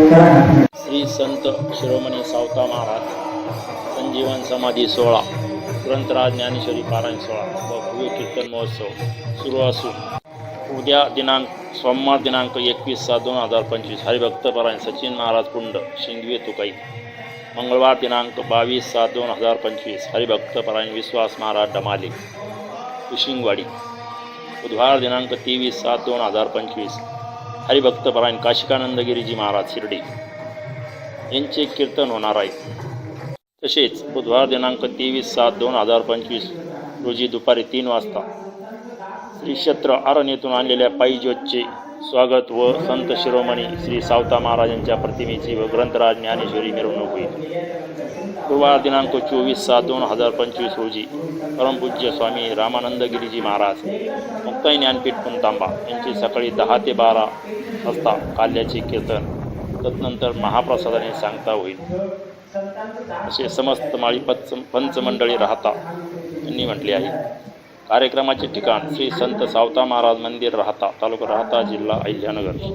श्री संत शिरोमणी सावता महाराज संजीवन समाधी सोहळा, ग्रंथराज ज्ञानेश्वरी पारायण सोहळा व भव्य कीर्तन महोत्सव सुरू असून उद्या सोमवार दिनांक 21/7/2025 हरिभक्तपरायण सचिन महाराज कुंड शिंगवे तुकाई, मंगळवार दिनांक 22/7/2025 हरिभक्तपरायण विश्वास महाराज डमाले कुशिंगवाडी, बुधवार दिनांक 23/7/2025 हरिभक्तपरायण काशिकानंद गिरीजी महाराज शिर्डी यांचे कीर्तन होणार आहे। तसेच बुधवार दिनांक 23/7/2025 रोजी दुपारी 3 वाजता श्री क्षेत्र आरण येथून आणलेल्या पायी ज्योतचे स्वागत व संत शिरोमणी श्री सावता महाराजांच्या प्रतिमेची व ग्रंथराज ज्ञानेश्वरी मिरवणूक होईल। गुरुवार दिनांक 24/7/2025 रोजी परमपूज्य स्वामी रामानंद गिरीजी महाराज मुक्ताई ज्ञानपीठ पुणतांबा यांचे सकाळी 10 ते 12 वाजता काल्याचे कीर्तन, तदनंतर महाप्रसादाने सांगता होईल असे समस्त माळी पंचमंडळी राहता यांनी म्हटले आहे। कार्यक्रमाचे ठिकाण श्री संत सावता महाराज मंदिर राहता, तालुका राहता, जिल्हा अहिल्यानगर।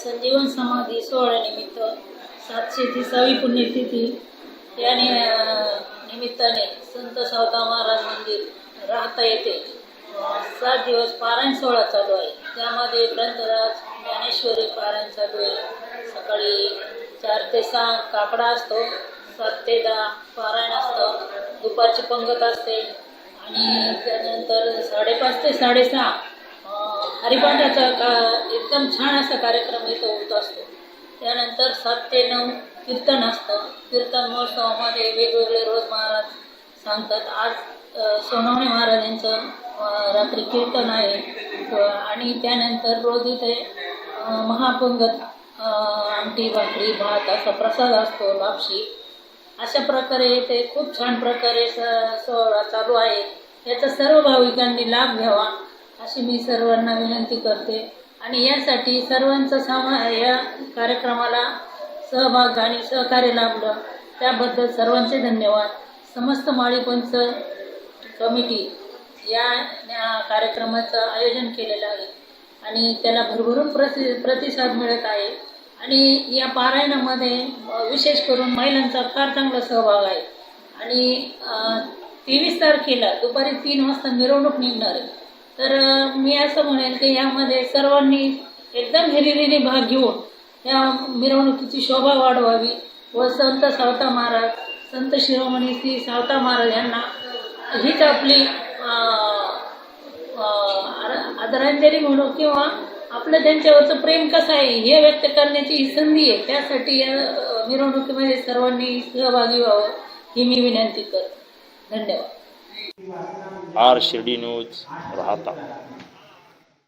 संजीवन समाधी सोहळ्यानिमित्त 730वी पुण्यतिथी या निमित्ताने संत सावता महाराज मंदिर राहता येथे 7 दिवस पारायण सोहळा चालू आहे। त्यामध्ये ग्रंथराज ज्ञानेश्वरी पारायण चालू आहे। सकाळी 4 ते 6 काकडा असतो, 7 ते 10 पारायण असतं, दुपारची पंगत असते आणि त्यानंतर 5:30 ते 6:30 हरिपाठाचा एकदम छान असा कार्यक्रम इथं होत असतो। त्यानंतर 7 ते 9 कीर्तन असतं। कीर्तन महोत्सवामध्ये वेगवेगळे रोज महाराज सांगतात। आज सोनवणे महाराजांचं रात्री कीर्तन आहे आणि त्यानंतर रोज इथे महापंगत, आमटी, भाकरी, भात असा प्रसाद असतो, लापशी। अशा प्रकारे इथे खूप छान प्रकारे सोहळा चालू आहे। याचा सर्व भाविकांनी लाभ घ्यावा अशी मी सर्वांना विनंती करते आणि यासाठी सर्वांचा या कार्यक्रमाला सहभाग आणि सहकार्य लाभलं त्याबद्दल सर्वांचे धन्यवाद। समस्त माळीपंच कमिटी या कार्यक्रमाचं आयोजन केलेलं आहे आणि त्याला भरभरून प्रतिसाद मिळत आहे आणि या पारायणामध्ये विशेष करून महिलांचा फार चांगला सहभाग आहे आणि 23 तारखेला दुपारी 3 वाजता मिरवणूक निघणार आहे. तर मी असं म्हणेन की यामध्ये सर्वांनी एकदम हिरिरीने भाग घेऊन या मिरवणुकीची शोभा वाढवावी व संत सावता महाराज, संत शिरोमणी श्री सावता महाराज यांना हीच आपली आदरांजली म्हणू किंवा आपलं त्यांच्यावरचं प्रेम कसं आहे हे व्यक्त करण्याची ही संधी आहे. त्यासाठी या मिरवणुकीमध्ये सर्वांनी सहभागी व्हावं ही मी विनंती करते. धन्यवाद. आर शिर्डी न्यूज राहता.